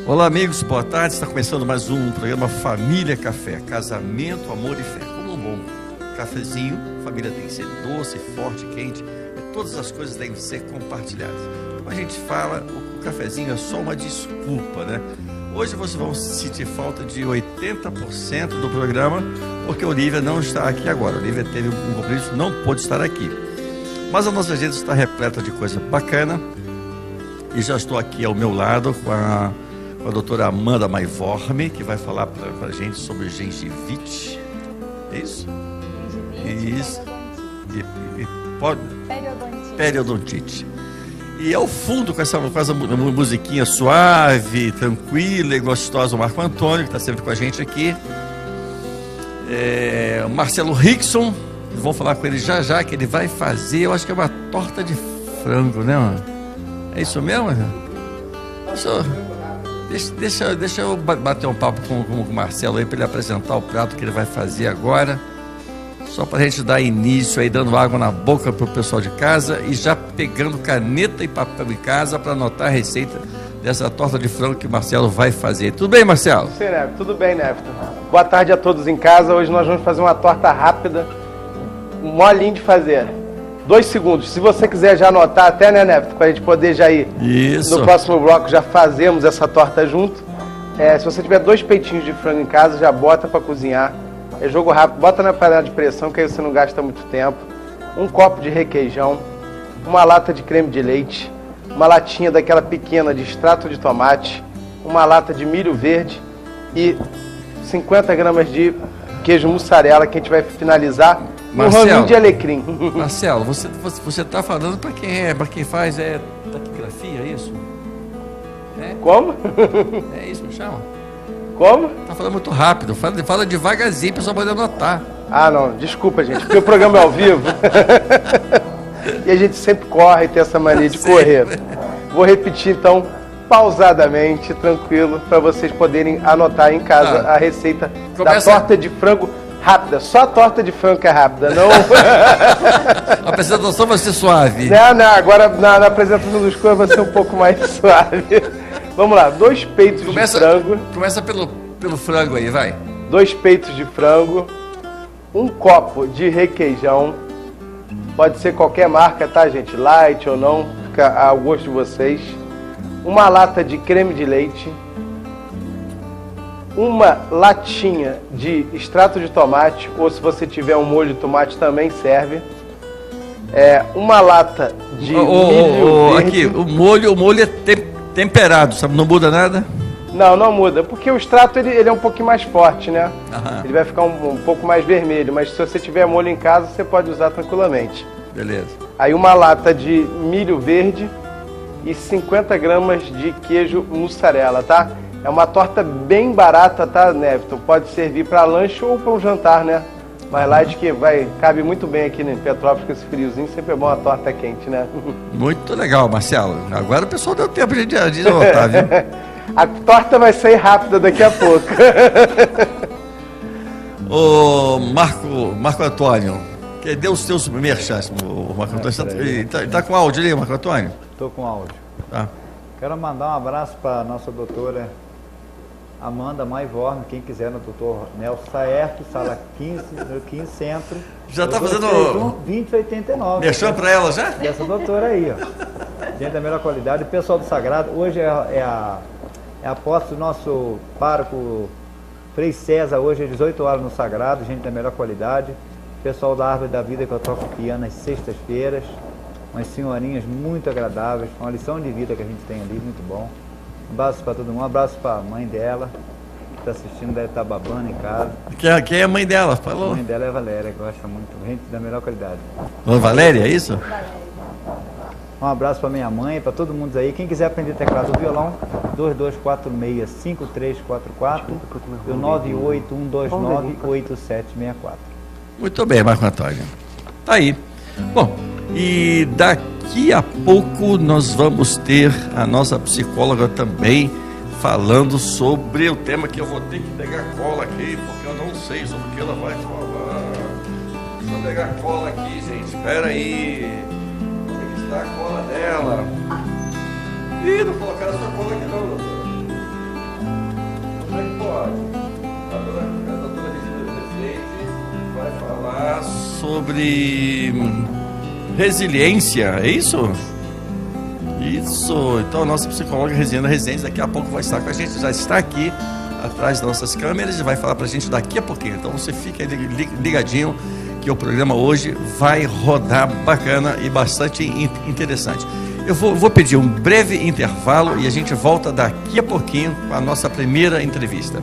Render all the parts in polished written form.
Olá, amigos, boa tarde. Está começando mais um programa Família Café, casamento, amor e fé. Como um bom cafezinho, família tem que ser doce, forte, quente, e todas as coisas devem ser compartilhadas. Como a gente fala, o cafezinho é só uma desculpa, né? Hoje vocês vão sentir falta de 80% do programa, porque a Olivia não está aqui agora. A Olivia teve um compromisso, não pôde estar aqui. Mas a nossa agenda está repleta de coisa bacana, e já estou aqui ao meu lado com a doutora Amanda Maivorme, que vai falar para a gente sobre gengivite. É isso? Gengivite, isso. Periodontite. E ao fundo, com essa musiquinha suave, tranquila e gostosa, o Marco Antônio, que está sempre com a gente aqui. O Marcelo Rickson, vamos falar com ele já, que ele vai fazer, eu acho que é uma torta de frango, né, mano? É isso mesmo, né? Deixa eu bater um papo com o Marcelo aí para ele apresentar o prato que ele vai fazer agora. Só para a gente dar início aí, dando água na boca para o pessoal de casa e já pegando caneta e papel em casa para anotar a receita dessa torta de frango que o Marcelo vai fazer. Tudo bem, Marcelo? Sim, Neves. Tudo bem, Neves. Boa tarde a todos em casa. Hoje nós vamos fazer uma torta rápida, molinho de fazer. 2 segundos. Se você quiser já anotar até, né, Neves, para a gente poder já ir Isso. no próximo bloco, já fazemos essa torta junto. Se você tiver 2 peitinhos de frango em casa, já bota para cozinhar. É jogo rápido. Bota na panela de pressão, que aí você não gasta muito tempo. 1 copo de requeijão, uma lata de creme de leite, uma latinha daquela pequena de extrato de tomate, uma lata de milho verde e 50 gramas de queijo mussarela, que a gente vai finalizar. Marcelo, um raminho de alecrim. Marcelo, você está falando para quem faz taquigrafia, é isso? Como? É isso, me chama? Como? Tá falando muito rápido, fala devagarzinho para só poder anotar. Ah, não, desculpa, gente, porque o programa é ao vivo. E a gente sempre corre, tem essa mania de correr. Vou repetir então, pausadamente, tranquilo, para vocês poderem anotar em casa a receita da torta de frango rápida. Só a torta de frango que é rápida, não... A apresentação vai ser suave. Não, agora na apresentação dos coisas vai ser um pouco mais suave. Vamos lá, 2 peitos de frango. Começa pelo frango aí, vai. 2 peitos de frango, 1 copo de requeijão. Pode ser qualquer marca, tá, gente? Light ou não, fica ao gosto de vocês. Uma lata de creme de leite. Uma latinha de extrato de tomate, ou se você tiver um molho de tomate também serve. Uma lata de milho verde. Aqui, o molho é temperado, sabe? Não muda nada? Não muda, porque o extrato ele é um pouquinho mais forte, né? Aham. Ele vai ficar um pouco mais vermelho, mas se você tiver molho em casa, você pode usar tranquilamente. Beleza. Aí uma lata de milho verde e 50 gramas de queijo mussarela, tá? É uma torta bem barata, tá, Neverton? Pode servir para lanche ou para um jantar, né? Mas light que cabe muito bem aqui em Petrópolis com esse friozinho, sempre é bom a torta quente, né? Muito legal, Marcelo. Agora o pessoal deu tempo de anotar, viu? A torta vai sair rápida daqui a pouco. Ô, Marco Antônio, cadê os teus merchants? O Marco Antônio está com áudio ali, Marco Antônio? Estou com áudio. Tá. Quero mandar um abraço para a nossa doutora Amanda Maivorme, quem quiser, no doutor Nelson Saerto, sala 15, no 15 Centro. Já está fazendo 2089. merchan para ela já? Essa doutora aí, ó. Gente da melhor qualidade. O pessoal do Sagrado, hoje é a posse do nosso pároco Frei César, hoje é 18 horas no Sagrado, gente da melhor qualidade. Pessoal da Árvore da Vida, que eu toco piano às sextas-feiras. Umas senhorinhas muito agradáveis, uma lição de vida que a gente tem ali, muito bom. Um abraço para todo mundo, um abraço para a mãe dela, que está assistindo, deve estar babando em casa. Quem é a mãe dela? Falou. A mãe dela é a Valéria, gosta muito, gente da melhor qualidade. Ô, Valéria, é isso? Um abraço para minha mãe, para todo mundo aí. Quem quiser aprender teclado ou violão, 2246-5344 e o 981298764. Muito bem, Marco Antônio. Tá aí. Bom, e daqui a pouco nós vamos ter a nossa psicóloga também falando sobre o tema que eu vou ter que pegar cola aqui, porque eu não sei sobre o que ela vai falar. Deixa eu pegar cola aqui, gente. Espera aí. Onde está a cola dela? Ih, não colocaram essa cola aqui não, doutor. A doutora Regina Presidente vai falar sobre resiliência, é isso? Isso. Então a nossa psicóloga Regina Rezende daqui a pouco vai estar com a gente, já está aqui atrás das nossas câmeras e vai falar pra gente daqui a pouquinho. Então você fica ligadinho que o programa hoje vai rodar bacana e bastante interessante. Eu vou pedir um breve intervalo e a gente volta daqui a pouquinho com a nossa primeira entrevista.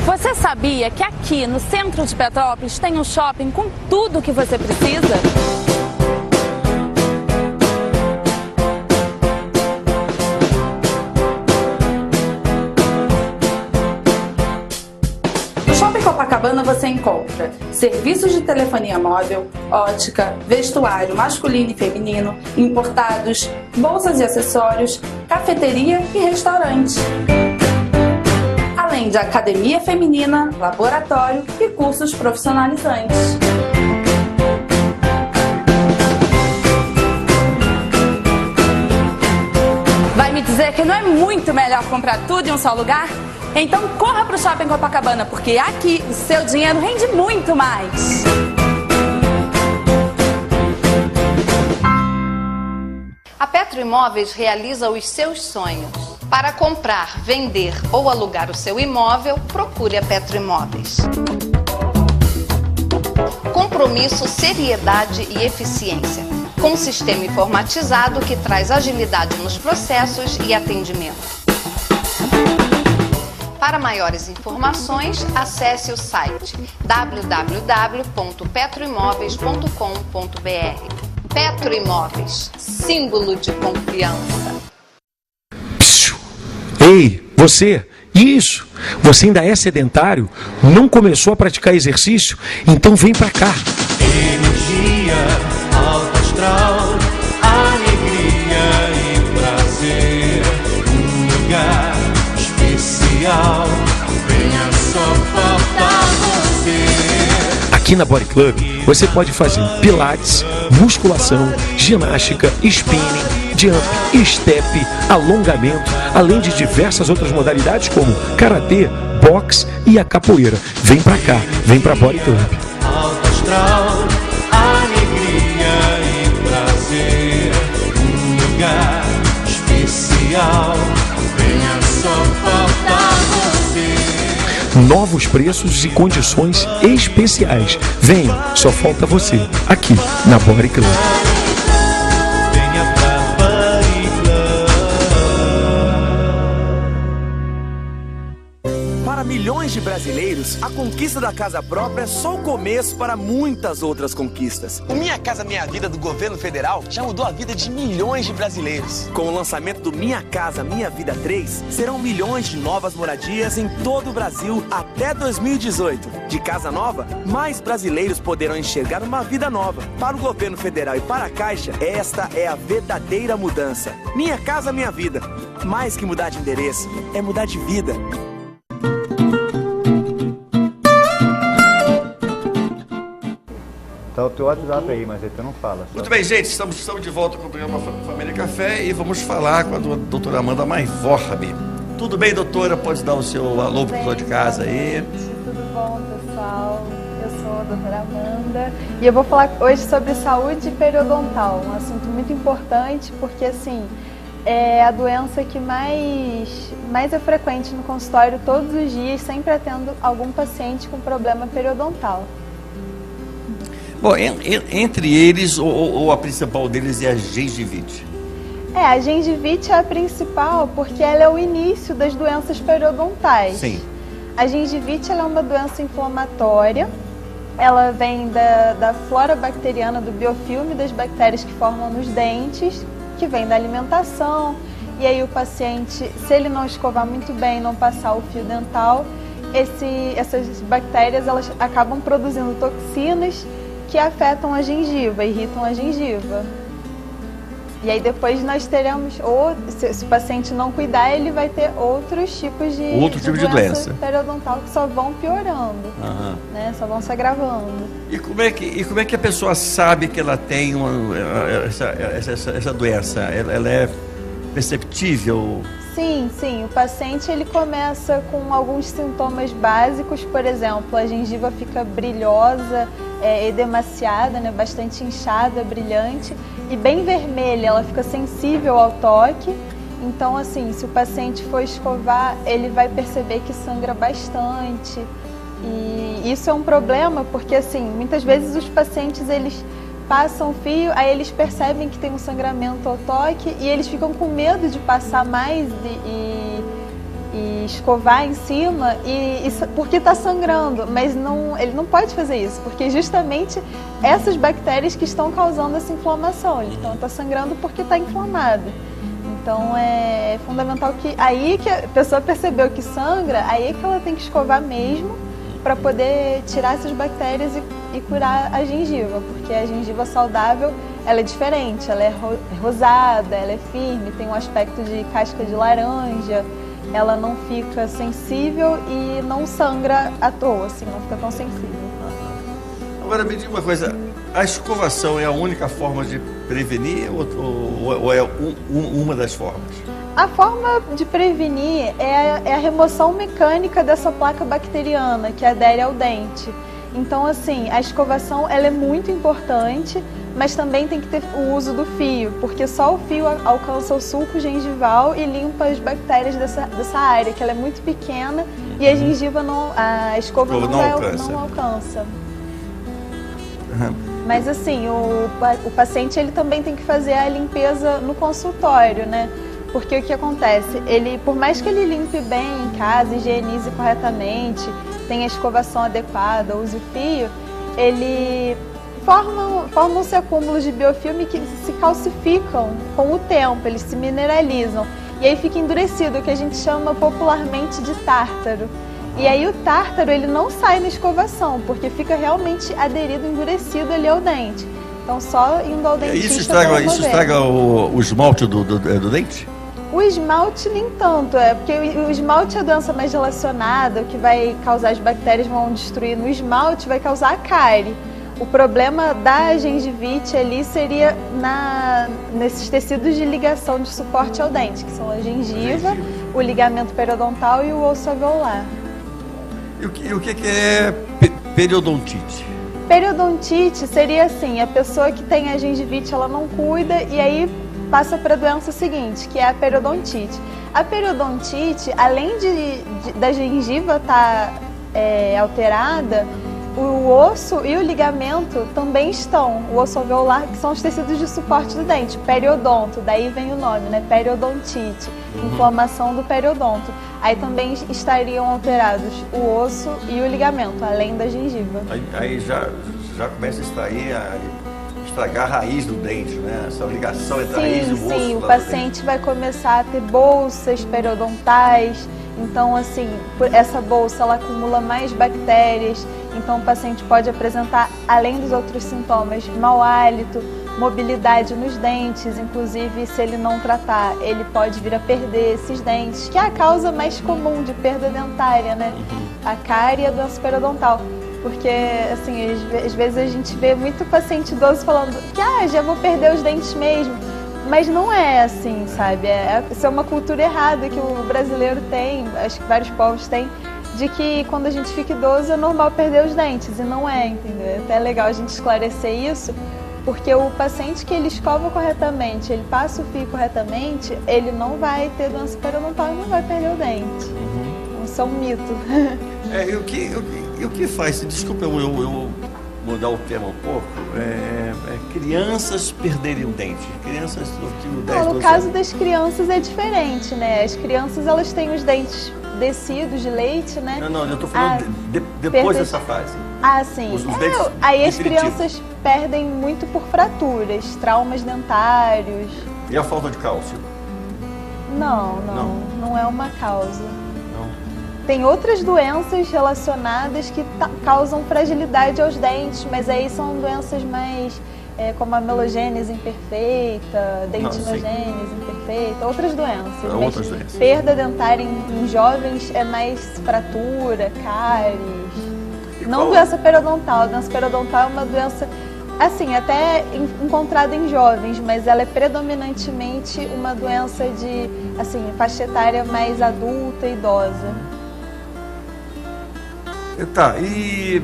Você sabia que aqui no centro de Petrópolis tem um shopping com tudo o que você precisa? No Shopping Copacabana você encontra serviços de telefonia móvel, ótica, vestuário masculino e feminino, importados, bolsas e acessórios, cafeteria e restaurante. Além de academia feminina, laboratório e cursos profissionalizantes. Vai me dizer que não é muito melhor comprar tudo em um só lugar? Então corra para o Shopping Copacabana, porque aqui o seu dinheiro rende muito mais. A Petro Imóveis realiza os seus sonhos. Para comprar, vender ou alugar o seu imóvel, procure a Petro Imóveis. Compromisso, seriedade e eficiência, com um sistema informatizado que traz agilidade nos processos e atendimento. Para maiores informações, acesse o site www.petroimoveis.com.br. Petro Imóveis, símbolo de confiança. Ei, você, isso, você ainda é sedentário? Não começou a praticar exercício? Então vem pra cá. Energia, alto astral, alegria e prazer, um lugar especial, venha só faltar você. Aqui na Body Club, você pode fazer pilates, musculação, ginástica, spinning, jump, step, alongamento, além de diversas outras modalidades como karatê, boxe e a capoeira. Vem pra cá, vem pra Body Club. Alto astral, alegria e prazer, um lugar especial, venha só faltar você. Novos preços e condições especiais. Venha, só falta você, aqui na Body Club. Para milhões de brasileiros, a conquista da casa própria é só o começo para muitas outras conquistas. O Minha Casa Minha Vida do governo federal já mudou a vida de milhões de brasileiros. Com o lançamento do Minha Casa Minha Vida 3, serão milhões de novas moradias em todo o Brasil até 2018. De casa nova, mais brasileiros poderão enxergar uma vida nova. Para o governo federal e para a Caixa, esta é a verdadeira mudança. Minha Casa Minha Vida. Mais que mudar de endereço, é mudar de vida. Tá o teu WhatsApp aí, mas aí tu não fala. Muito bem, gente, estamos de volta com o programa Família Café e vamos falar com a doutora Amanda Maivorbe. Tudo bem, doutora? Pode dar o seu alô pro pessoal de casa aí. Tudo bom, pessoal? Eu sou a doutora Amanda e eu vou falar hoje sobre saúde periodontal, um assunto muito importante porque, assim, é a doença que mais é frequente no consultório todos os dias, sempre atendo algum paciente com problema periodontal. Bom, entre eles, ou a principal deles é a gengivite? A gengivite é a principal porque ela é o início das doenças periodontais. Sim. A gengivite ela é uma doença inflamatória, ela vem da flora bacteriana, do biofilme das bactérias que formam nos dentes, que vem da alimentação, e aí o paciente, se ele não escovar muito bem, não passar o fio dental, essas bactérias elas acabam produzindo toxinas que afetam a gengiva, irritam a gengiva. E aí depois nós teremos, ou se o paciente não cuidar, ele vai ter outros tipos de doença periodontal que só vão piorando, né? Só vão se agravando. E como é que a pessoa sabe que ela tem essa doença? Ela é perceptível? Sim, o paciente ele começa com alguns sintomas básicos, por exemplo, a gengiva fica brilhosa, edemaciada, né, bastante inchada, brilhante e bem vermelha, ela fica sensível ao toque. Então, assim, se o paciente for escovar, ele vai perceber que sangra bastante. E isso é um problema porque, assim, muitas vezes os pacientes, eles passam o fio, aí eles percebem que tem um sangramento ao toque e eles ficam com medo de passar mais e escovar em cima porque está sangrando, mas ele não pode fazer isso, porque justamente essas bactérias que estão causando essa inflamação. Então está sangrando porque está inflamado. Então é fundamental que aí que a pessoa percebeu que sangra, aí é que ela tem que escovar mesmo para poder tirar essas bactérias e curar a gengiva, porque a gengiva saudável, ela é diferente, ela é rosada, ela é firme, tem um aspecto de casca de laranja, ela não fica sensível e não sangra à toa, assim, não fica tão sensível. Agora me diga uma coisa, a escovação é a única forma de prevenir ou é uma das formas? A forma de prevenir é a remoção mecânica dessa placa bacteriana que adere ao dente. Então, assim, a escovação ela é muito importante, mas também tem que ter o uso do fio, porque só o fio alcança o sulco gengival e limpa as bactérias dessa área, que ela é muito pequena e a gengiva a escova não alcança. Mas, assim, o paciente ele também tem que fazer a limpeza no consultório, né? Porque o que acontece? Por mais que ele limpe bem em casa, higienize corretamente, tenha a escovação adequada, use o fio, ele formam-se acúmulos de biofilme que se calcificam com o tempo, eles se mineralizam. E aí fica endurecido, o que a gente chama popularmente de tártaro. E aí o tártaro ele não sai na escovação, porque fica realmente aderido, endurecido ali ao dente. Então só indo ao dentista. Isso estraga o esmalte do dente? O esmalte nem tanto, porque o esmalte é a doença mais relacionada, o que vai causar as bactérias vão destruir no esmalte, vai causar a cárie. O problema da gengivite ali seria nesses tecidos de ligação de suporte ao dente, que são a gengiva, o ligamento periodontal e o osso alveolar. E o que é periodontite? Periodontite seria assim, a pessoa que tem a gengivite, ela não cuida e aí passa para a doença seguinte, que é a periodontite. A periodontite, além da gengiva estar alterada, o osso e o ligamento também estão, o osso alveolar, que são os tecidos de suporte do dente, periodonto, daí vem o nome, né? Periodontite, inflamação do periodonto. Aí também estariam alterados o osso e o ligamento, além da gengiva. Aí já começa a estragar a raiz do dente, né? Essa ligação entre a raiz e o osso. Sim, o paciente vai começar a ter bolsas periodontais. Então, assim, essa bolsa ela acumula mais bactérias. Então, o paciente pode apresentar, além dos outros sintomas, mau hálito, mobilidade nos dentes. Inclusive, se ele não tratar, ele pode vir a perder esses dentes, que é a causa mais comum de perda dentária, né? A cárie e a doença periodontal. Porque, assim, às vezes a gente vê muito paciente idoso falando que já vou perder os dentes mesmo. Mas não é assim, sabe? Isso é uma cultura errada que o brasileiro tem, acho que vários povos têm, de que quando a gente fica idoso é normal perder os dentes. E não é, entendeu? É até legal a gente esclarecer isso, porque o paciente que ele escova corretamente, ele passa o fio corretamente, ele não vai ter doença periodontal e não vai perder o dente. Isso é um mito. E o que faz? Desculpa eu mudar o tema um pouco. Crianças perderem o dente. Crianças do 10, no caso das crianças é diferente, né? As crianças elas têm os dentes descidos de leite, né? Não, eu tô falando depois dessa fase. Sim. Os dentes aí as crianças perdem muito por fraturas, traumas dentários. E a falta de cálcio? Não é uma causa. Tem outras doenças relacionadas que causam fragilidade aos dentes, mas aí são doenças mais como a melogênese imperfeita, dentinogênese imperfeita, outras doenças. Outras doenças. Perda dentária em jovens é mais fratura, cáries. Não doença periodontal. A doença periodontal é uma doença, assim, até encontrada em jovens, mas ela é predominantemente uma doença de, assim, faixa etária mais adulta, idosa. Tá, e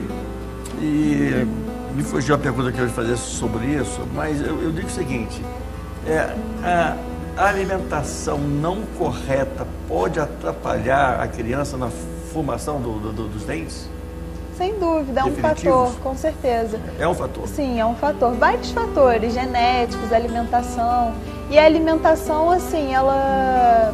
me fugiu a pergunta que eu ia fazer sobre isso, mas eu digo o seguinte, a alimentação não correta pode atrapalhar a criança na formação dos dentes? Sem dúvida, é um fator, com certeza. É um fator? Sim, é um fator. Vários fatores, genéticos, alimentação. E a alimentação, assim, ela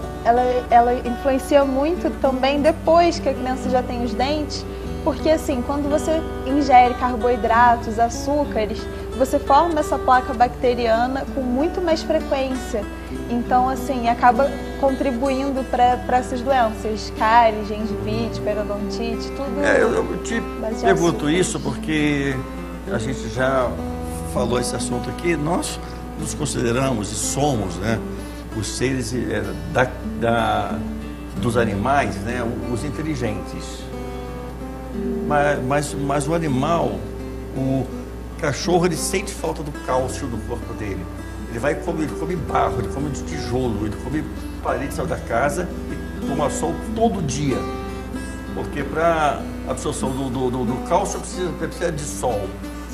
influencia muito também depois que a criança já tem os dentes, porque, assim, quando você ingere carboidratos, açúcares, você forma essa placa bacteriana com muito mais frequência. Então, assim, acaba contribuindo para essas doenças, cáries, gengivite, periodontite, tudo. Eu te pergunto isso porque a gente já falou esse assunto aqui. Nós nos consideramos e somos, né, os seres dos animais, né, os inteligentes. Mas o animal, o cachorro, ele sente falta do cálcio no corpo dele. Ele vai ele come barro, ele come de tijolo, ele come parede, sai da casa e toma sol todo dia. Porque para absorção do cálcio precisa de sol.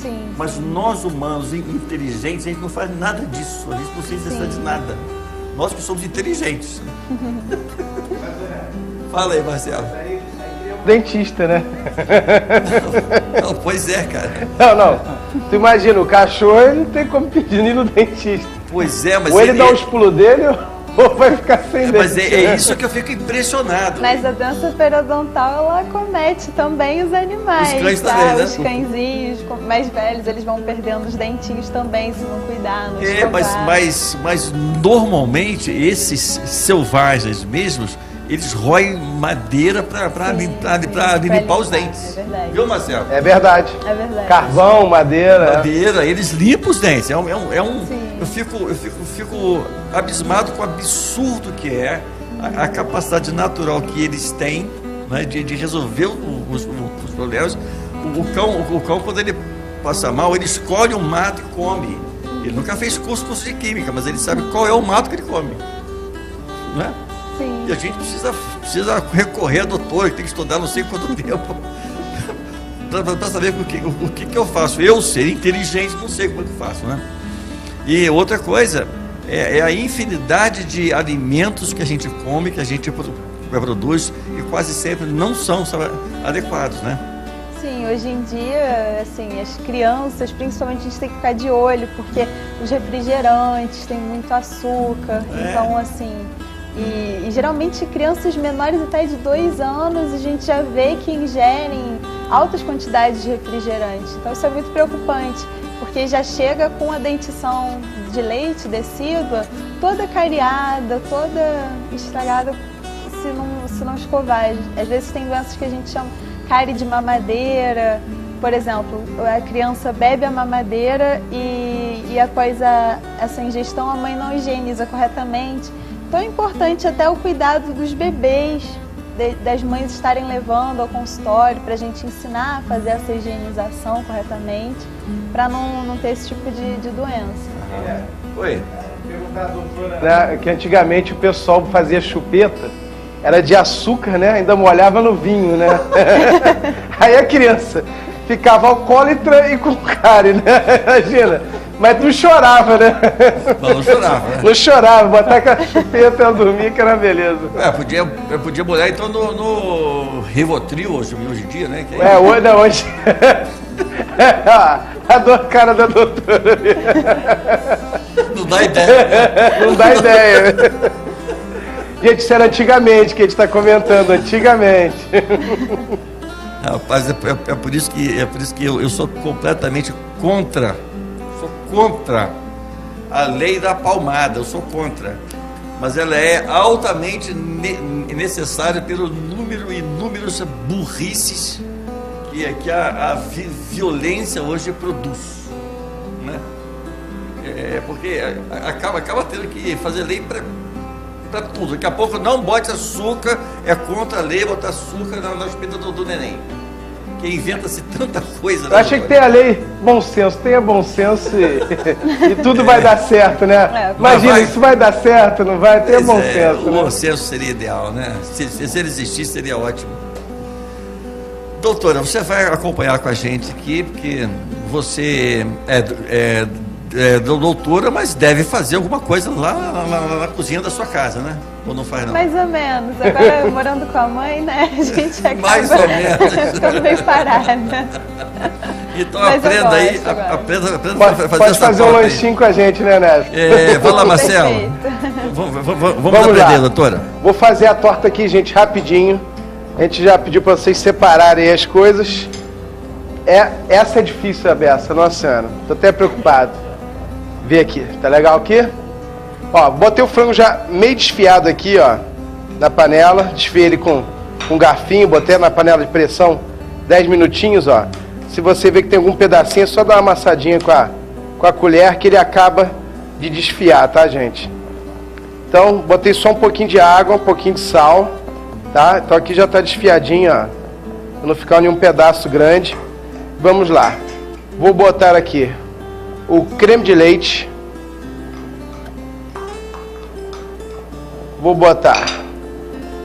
Sim. Mas nós humanos inteligentes, a gente não faz nada disso, a gente não sente necessidade de nada. Nós que somos inteligentes. Fala aí, Marcelo. Dentista, né? Não, pois é, cara. Não. Tu imagina, o cachorro, ele não tem como pedir nem no dentista. Pois é, mas ou ele dá os pulos dele, ou vai ficar sem dente. Mas é isso que eu fico impressionado. Mas a doença periodontal, ela acomete também os animais. Os cães também, né? Os cãezinhos mais velhos, eles vão perdendo os dentinhos também, se não cuidar, não escovar. Mas normalmente, esses selvagens mesmos, eles roem madeira para limpar os dentes. É verdade. Viu, Marcelo? É verdade. É verdade. Carvão, madeira. Eles limpam os dentes. Eu fico abismado com o absurdo que é a capacidade natural que eles têm, né, de resolver os problemas. O cão, quando ele passa mal, ele escolhe um mato e come. Ele nunca fez curso de química, mas ele sabe qual é o mato que ele come. Né? Sim. E a gente precisa recorrer a doutor, que tem que estudar não sei quanto tempo para saber o que eu faço. Eu, ser inteligente, não sei como é que eu faço, né? E outra coisa é a infinidade de alimentos que a gente come, que a gente produz, e quase sempre não são adequados, né? Sim, hoje em dia, assim, as crianças, principalmente, a gente tem que ficar de olho, porque os refrigerantes têm muito açúcar, então, assim... E geralmente crianças menores até de 2 anos, a gente já vê que ingerem altas quantidades de refrigerante. Então isso é muito preocupante, porque já chega com a dentição de leite decídua toda cariada, toda estragada se não escovar. Às vezes tem doenças que a gente chama cárie de mamadeira. Por exemplo, a criança bebe a mamadeira e após essa ingestão a mãe não higieniza corretamente. Então é importante até o cuidado dos bebês, das mães estarem levando ao consultório para a gente ensinar a fazer essa higienização corretamente, para não ter esse tipo de doença. Oi. Perguntar à doutora, que antigamente o pessoal fazia chupeta, era de açúcar, né? Ainda molhava no vinho, né? Aí a criança ficava alcoólatra e com cárie, né? Imagina. Mas tu chorava, né? Não chorava, né? Não chorava, botar com a chupeta e dormir, que era beleza. Eu podia molhar então no Rivotril hoje em dia, né? Que Hoje. A cara da doutora. Não dá ideia. Não dá ideia. Gente, isso era antigamente, que a gente está comentando, antigamente. Rapaz, é por isso que eu sou completamente contra a lei da palmada, eu sou contra. Mas ela é altamente necessária pelo número e inúmeras burrices que a violência hoje produz, né? Porque acaba tendo que fazer lei para tudo. Daqui a pouco não bote açúcar, é contra a lei botar açúcar na hospeda do neném. Que inventa-se tanta coisa. Eu achei que tem a lei bom senso, tenha bom senso e tudo vai dar certo, né? Imagina, isso vai dar certo, não vai? Tenha bom senso. O bom senso seria ideal, né? Se ele existisse, seria ótimo. Doutora, você vai acompanhar com a gente aqui, porque você é doutora, mas deve fazer alguma coisa lá na cozinha da sua casa, né? Ou não faz não? Mais ou menos. Agora, morando com a mãe, né? A gente acaba mais ou menos. ficando bem parada. Então aprenda aí, aprenda a fazer pode essa fazer um lanchinho com a gente, né, Neves? Vai lá, Marcelo. Vamos aprender, lá, doutora. Vou fazer a torta aqui, gente, rapidinho. A gente já pediu para vocês separarem as coisas. Essa é difícil, a beça, nossa senhora. Tô até preocupado. Vê aqui, tá legal aqui? Ó, botei o frango já meio desfiado aqui, ó, na panela. Desfiei ele com um garfinho, botei na panela de pressão 10 minutinhos, ó. Se você vê que tem algum pedacinho, é só dar uma amassadinha com a colher que ele acaba de desfiar, tá, gente? Então, botei só um pouquinho de água, um pouquinho de sal, tá? Então aqui já tá desfiadinho, ó, pra não ficar nenhum pedaço grande. Vamos lá. Vou botar aqui o creme de leite. Vou botar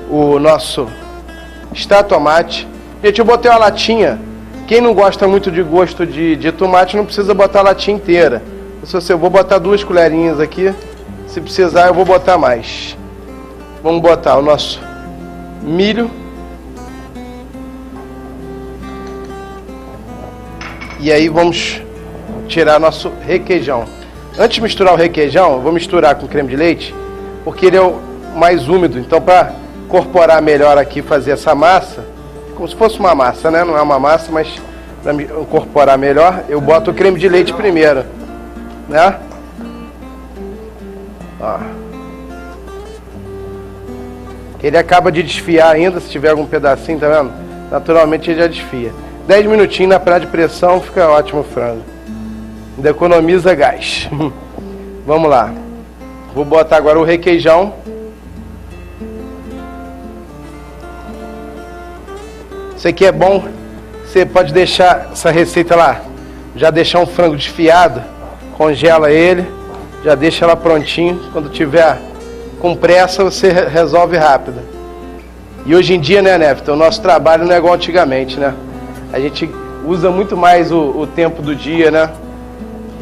o nosso extrato de tomate. Gente, eu botei uma latinha. Quem não gosta muito de gosto de tomate não precisa botar a latinha inteira. Eu vou botar 2 colherinhas aqui. Se precisar eu vou botar mais. Vamos botar o nosso milho. E aí vamos tirar nosso requeijão. Antes de misturar o requeijão, eu vou misturar com creme de leite, porque ele é o mais úmido. Então, para incorporar melhor aqui, fazer essa massa, como se fosse uma massa, né? Não é uma massa, mas para incorporar melhor, eu boto o creme de leite primeiro, né? Ó. Ele acaba de desfiar ainda, se tiver algum pedacinho, tá vendo? Naturalmente ele já desfia. 10 minutinhos na panela de pressão, fica ótimo o frango. Ainda economiza gás. Vamos lá. Vou botar agora o requeijão. Isso aqui é bom. Você pode deixar essa receita lá. Já deixar um frango desfiado. Congela ele. Já deixa ela prontinho. Quando tiver com pressa, você resolve rápido. E hoje em dia, né, Nefta, o nosso trabalho não é igual antigamente, né? A gente usa muito mais o tempo do dia, né?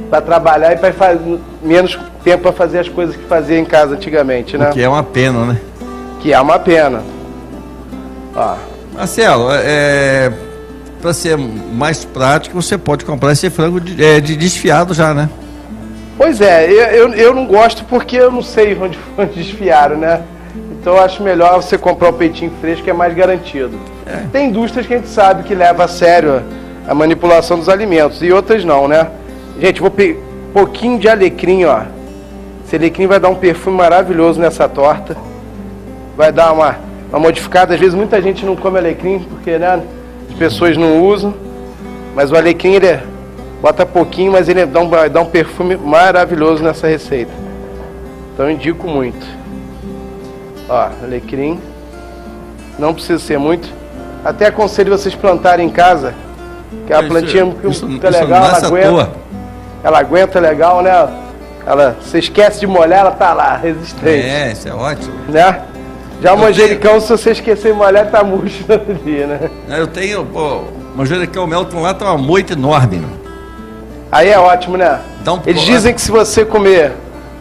Para trabalhar e para fazer menos tempo para fazer as coisas que fazia em casa antigamente, né? O que é uma pena, né? Que é uma pena. Ó. Marcelo, para ser mais prático, você pode comprar esse frango de desfiado já, né? Pois é, eu não gosto porque eu não sei onde desfiaram, né? Então eu acho melhor você comprar o peitinho fresco, que é mais garantido. Tem indústrias que a gente sabe que leva a sério a manipulação dos alimentos e outras não, né? Gente, vou pegar um pouquinho de alecrim, ó. Esse alecrim vai dar um perfume maravilhoso nessa torta. Vai dar uma modificada. Às vezes muita gente não come alecrim porque, né, as pessoas não usam. Mas o alecrim, ele bota pouquinho, mas ele vai dar um perfume maravilhoso nessa receita. Então eu indico muito. Ó, alecrim. Não precisa ser muito. Até aconselho vocês plantarem em casa, que a plantinha fica legal, ela aguenta. Ela aguenta legal, né? Você esquece de molhar, ela tá lá, resistente. Isso é ótimo. Né? Já o manjericão, se você esquecer de molhar, tá murcho no dia, né? Eu tenho, manjericão Melton lá, tá uma moita enorme. Aí é ótimo, né? Eles dizem que se você comer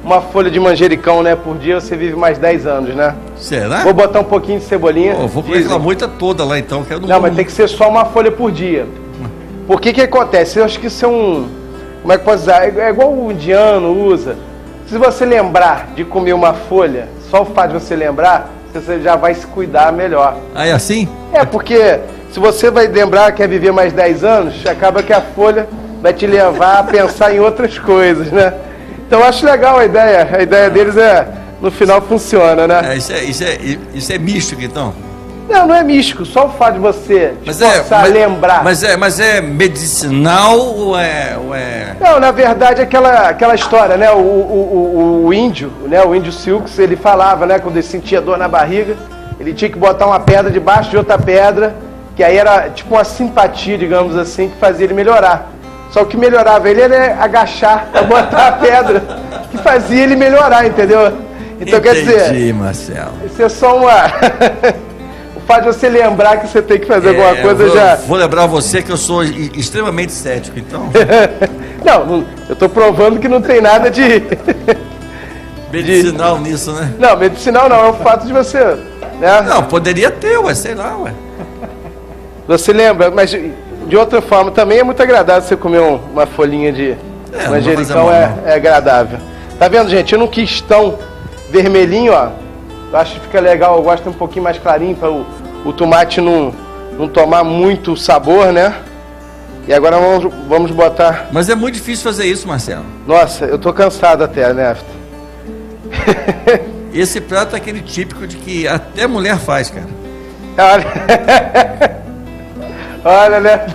uma folha de manjericão, né, por dia, você vive mais 10 anos, né? Será? Vou botar um pouquinho de cebolinha. Vou comer aquela moita toda lá, então. Que eu não, mas tem que ser só uma folha por dia. Por que acontece? Eu acho que isso é como é que posso usar? É igual o indiano usa. Se você lembrar de comer uma folha, só o fato de você lembrar, você já vai se cuidar melhor. Ah, é assim? É, porque se você vai lembrar que quer viver mais 10 anos, acaba que a folha vai te levar a pensar em outras coisas, né? Então eu acho legal a ideia. A ideia deles no final funciona, né? Isso é místico, então? Não é místico, só o fato de você lembrar. Mas é medicinal ou é... Não, na verdade, aquela história, né? O índio, né? O índio Silks, ele falava, né? Quando ele sentia dor na barriga, ele tinha que botar uma pedra debaixo de outra pedra, que aí era tipo uma simpatia, digamos assim, que fazia ele melhorar. Só que o que melhorava ele era agachar pra botar a pedra, que fazia ele melhorar, entendeu? Então, quer dizer... Marcelo. Isso é só uma... O fato de você lembrar que você tem que fazer alguma coisa Vou lembrar você que eu sou extremamente cético, então... Não, eu tô provando que não tem nada de... medicinal nisso, né? Não, medicinal não, é o fato de você... Né? Não, poderia ter, sei lá, Você lembra, mas de outra forma também é muito agradável você comer uma folhinha de manjericão, é agradável. Tá vendo, gente? Eu não quis tão vermelhinho, ó. Eu acho que fica legal, eu gosto um pouquinho mais clarinho para o tomate não tomar muito sabor, né? E agora vamos botar... Mas é muito difícil fazer isso, Marcelo. Nossa, eu tô cansado até, né? Esse prato é aquele típico de que até mulher faz, cara. Olha, né?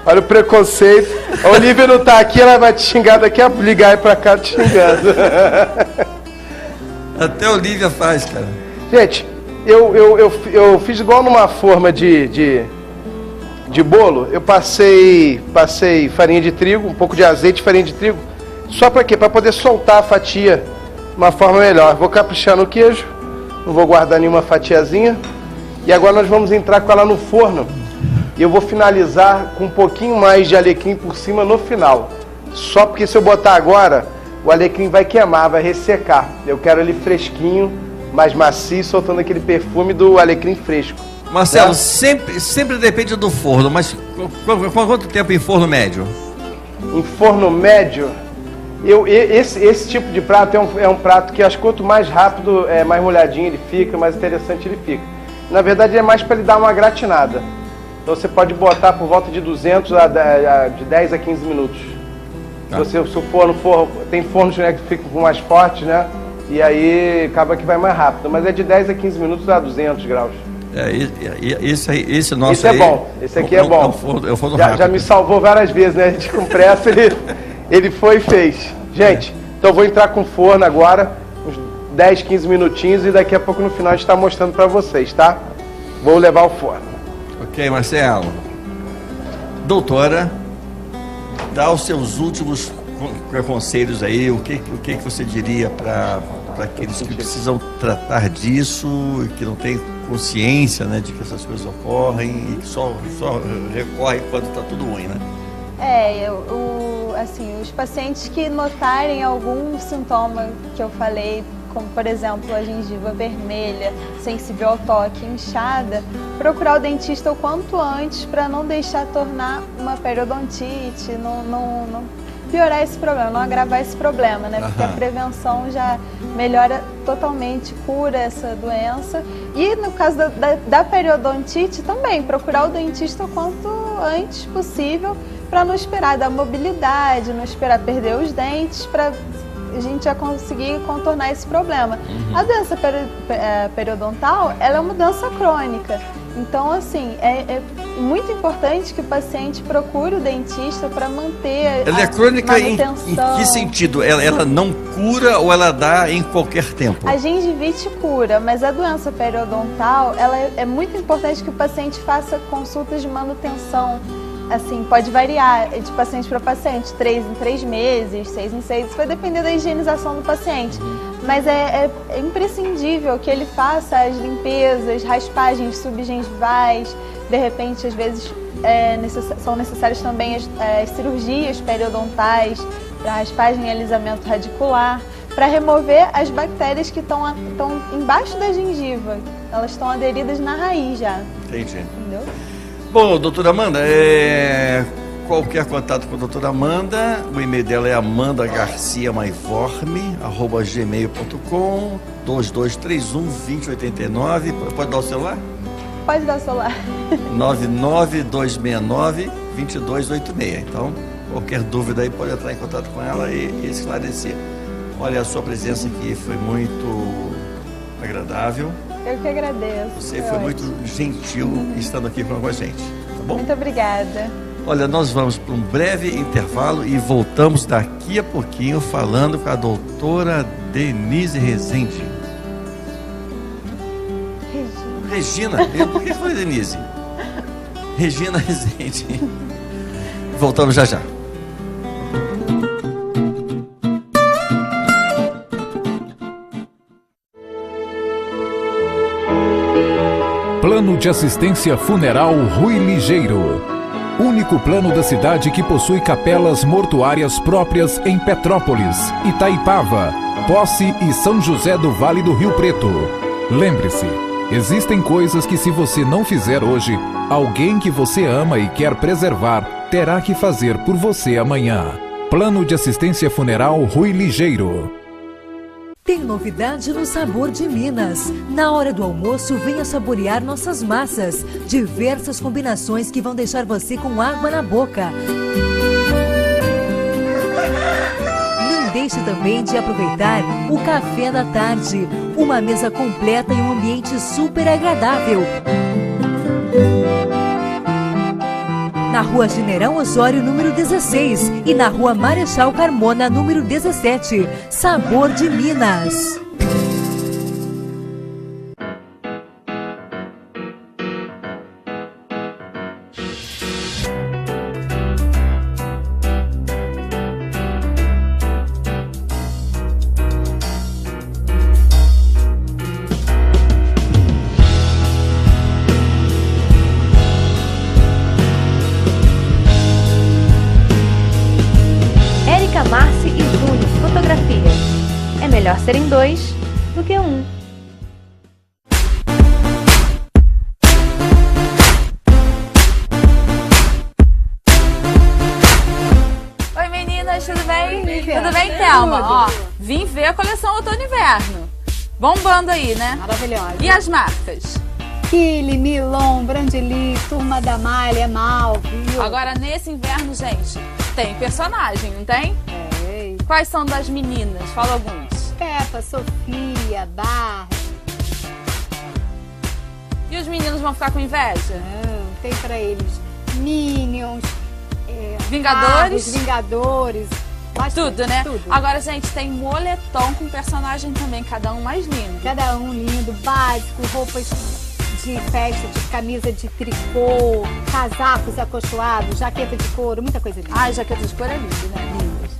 Olha o preconceito. A Olivia não tá aqui, ela vai te xingar daqui a ligar pra cá te xingando. Até a Olivia faz, cara. Gente, eu fiz igual numa forma de bolo. Eu passei farinha de trigo, um pouco de azeite e farinha de trigo. Só pra quê? Pra poder soltar a fatia de uma forma melhor. Vou caprichar no queijo. Não vou guardar nenhuma fatiazinha. E agora nós vamos entrar com ela no forno. E eu vou finalizar com um pouquinho mais de alecrim por cima no final. Só porque se eu botar agora, o alecrim vai queimar, vai ressecar. Eu quero ele fresquinho, mais macio, soltando aquele perfume do alecrim fresco. Marcelo, né? sempre depende do forno, mas quanto tempo em forno médio? Em forno médio, esse tipo de prato é um prato que acho que quanto mais rápido, mais molhadinho ele fica, mais interessante ele fica. Na verdade, é mais para ele dar uma gratinada. Então você pode botar por volta de 200 de 10 a 15 minutos. Tá. Se o forno tem fornos, né, que ficam mais fortes, né? E aí acaba que vai mais rápido. Mas é de 10 a 15 minutos a 200 graus. Esse nosso esse é bom. Esse aqui é bom. É o forno já me salvou várias vezes, né? A gente com pressa, ele foi e fez. Gente, então eu vou entrar com o forno agora, uns 10, 15 minutinhos, e daqui a pouco no final a gente está mostrando para vocês, tá? Vou levar ao forno. Ok, Marcelo. Doutora, dá os seus últimos conselhos aí, o que você diria para aqueles que precisam tratar disso, que não têm consciência, né, de que essas coisas ocorrem e que só recorre quando está tudo ruim, né? Assim, os pacientes que notarem algum sintoma que eu falei, como por exemplo a gengiva vermelha, sensível ao toque, inchada, procurar o dentista o quanto antes para não deixar tornar uma periodontite, não piorar esse problema, não agravar esse problema, né? Porque a prevenção já melhora totalmente, cura essa doença. E no caso da periodontite também, procurar o dentista o quanto antes possível para não esperar dar mobilidade, não esperar perder os dentes, para a gente já conseguir contornar esse problema. A doença periodontal, ela é uma doença crônica. Então, assim, é muito importante que o paciente procure o dentista para manter ela é crônica em que sentido? Ela não cura ou ela dá em qualquer tempo? A gengivite cura, mas a doença periodontal, ela é muito importante que o paciente faça consultas de manutenção. Assim, pode variar de paciente para paciente, 3 em 3 meses, 6 em 6, isso vai depender da higienização do paciente. Mas é imprescindível que ele faça as limpezas, raspagens subgengivais, de repente, às vezes, são necessárias também as cirurgias periodontais, para raspagem e alisamento radicular, para remover as bactérias que estão embaixo da gengiva. Elas estão aderidas na raiz já. Entendi. Entendeu? Bom, doutora Amanda, qualquer contato com a doutora Amanda, o e-mail dela é amandagarciamaivorme@gmail.com, 2231-2089. Pode dar o celular? Pode dar o celular. 99269-2286. Então, qualquer dúvida aí pode entrar em contato com ela e esclarecer. Olha, a sua presença aqui foi muito agradável. Eu que agradeço. Você foi muito gentil estando aqui com a gente, tá bom? Muito obrigada. Olha, nós vamos para um breve intervalo e voltamos daqui a pouquinho falando com a doutora Denise Rezende. Regina. Por que foi Denise? Regina Rezende. Voltamos já já. Plano de Assistência Funeral Rui Ligeiro. Único plano da cidade que possui capelas mortuárias próprias em Petrópolis, Itaipava, Posse e São José do Vale do Rio Preto. Lembre-se, existem coisas que, se você não fizer hoje, alguém que você ama e quer preservar terá que fazer por você amanhã. Plano de Assistência Funeral Rui Ligeiro. Tem novidade no Sabor de Minas. Na hora do almoço, venha saborear nossas massas. Diversas combinações que vão deixar você com água na boca. Não deixe também de aproveitar o café da tarde. Uma mesa completa e um ambiente super agradável. Na Rua General Osório, número 16, e na Rua Marechal Carmona, número 17. Sabor de Minas. Marci e Júnior, fotografia. É melhor serem dois do que um. Oi meninas, tudo bem? Tudo bem, Thelma? Ó, vim ver a coleção outono e inverno. Bombando aí, né? Maravilhosa. E as marcas? Kili, Milon, Brandili, Turma da Malha, Malve. Agora nesse inverno, gente, tem personagem, não tem? É. Quais são das meninas? Fala alguns. Peppa, Sofia, Barbie. E os meninos vão ficar com inveja? Não, tem pra eles Minions, Vingadores. Vingadores. Bastante, tudo, né? Tudo. Agora, gente, tem moletom com personagem também, cada um mais lindo. Cada um lindo, básico, roupas de festa, de camisa de tricô, casacos acolchoados, jaqueta de couro, muita coisa linda. Ai, jaqueta de couro é lindo, né? Lindas.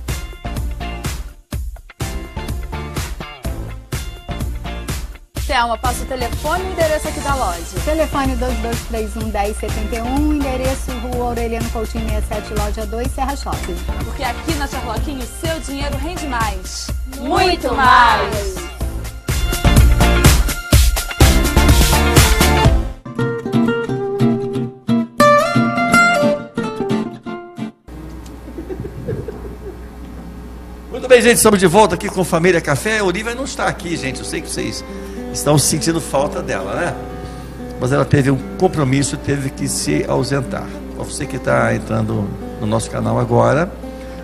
Thelma, passa o telefone e o endereço aqui da loja. Telefone 2231-1071, endereço Rua Aureliano Coutinho 67, loja 2, Serra Shopping. Porque aqui na Charloquinho, o seu dinheiro rende mais. Muito mais! Muito bem, gente, estamos de volta aqui com Família Café. A Olivia não está aqui, gente, eu sei que vocês estão sentindo falta dela, né? Mas ela teve um compromisso, teve que se ausentar. Para você que está entrando no nosso canal agora,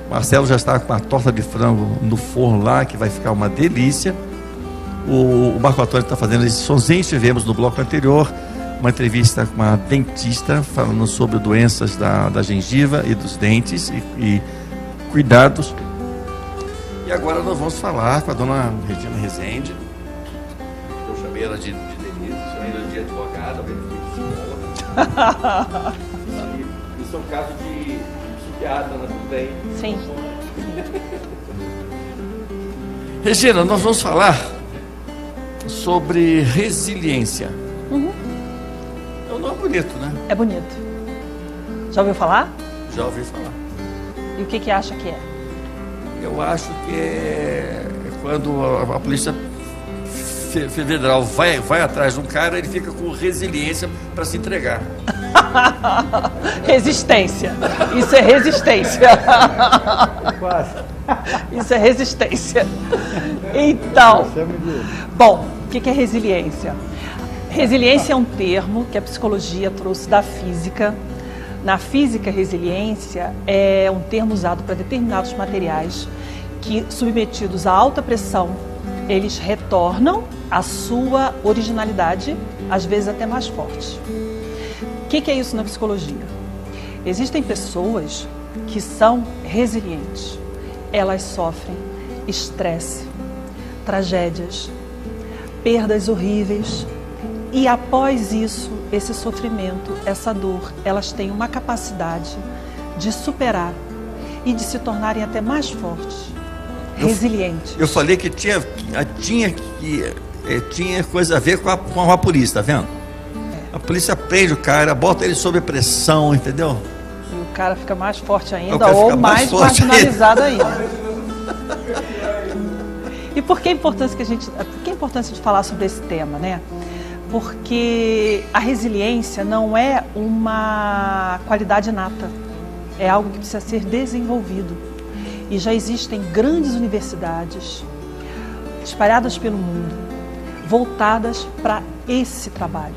Marcelo já está com a torta de frango no forno lá, que vai ficar uma delícia. O Marco Antônio está fazendo esse sonzinho. Tivemos no bloco anterior uma entrevista com uma dentista falando sobre doenças da gengiva e dos dentes e cuidados. E agora nós vamos falar com a dona Regina Rezende. Eu chamei ela de Denise, chamei ela de advogada, isso é um caso de psiquiatra, né? Tudo bem? Sim. Regina, nós vamos falar sobre resiliência. Uhum. É um nome bonito, né? É bonito. Já ouviu falar? Já ouvi falar. E o que acha que é? Eu acho que é quando a polícia federal vai atrás de um cara, ele fica com resiliência para se entregar. Resistência. Isso é resistência. Quase. Isso é resistência. Então, bom, o que é resiliência? Resiliência é um termo que a psicologia trouxe da física. Na física, resiliência é um termo usado para determinados materiais que, submetidos a alta pressão, eles retornam à sua originalidade, às vezes até mais forte. O que é isso na psicologia? Existem pessoas que são resilientes. Elas sofrem estresse, tragédias, perdas horríveis. E após isso, esse sofrimento, essa dor, elas têm uma capacidade de superar e de se tornarem até mais fortes, resilientes. Eu falei que tinha coisa a ver com a polícia, tá vendo? A polícia prende o cara, bota ele sob pressão, entendeu? E o cara fica mais forte ainda ou mais marginalizado ainda. E por que a importância de falar sobre esse tema, né? Porque a resiliência não é uma qualidade inata, é algo que precisa ser desenvolvido. E já existem grandes universidades espalhadas pelo mundo, voltadas para esse trabalho.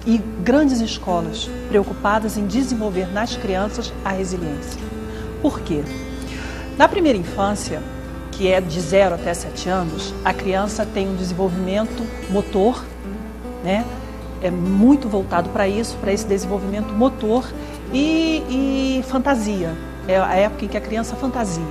E grandes escolas preocupadas em desenvolver nas crianças a resiliência. Por quê? Na primeira infância, que é de 0 até 7 anos, a criança tem um desenvolvimento motor, né? É muito voltado para isso, para esse desenvolvimento motor e fantasia. É a época em que a criança fantasia.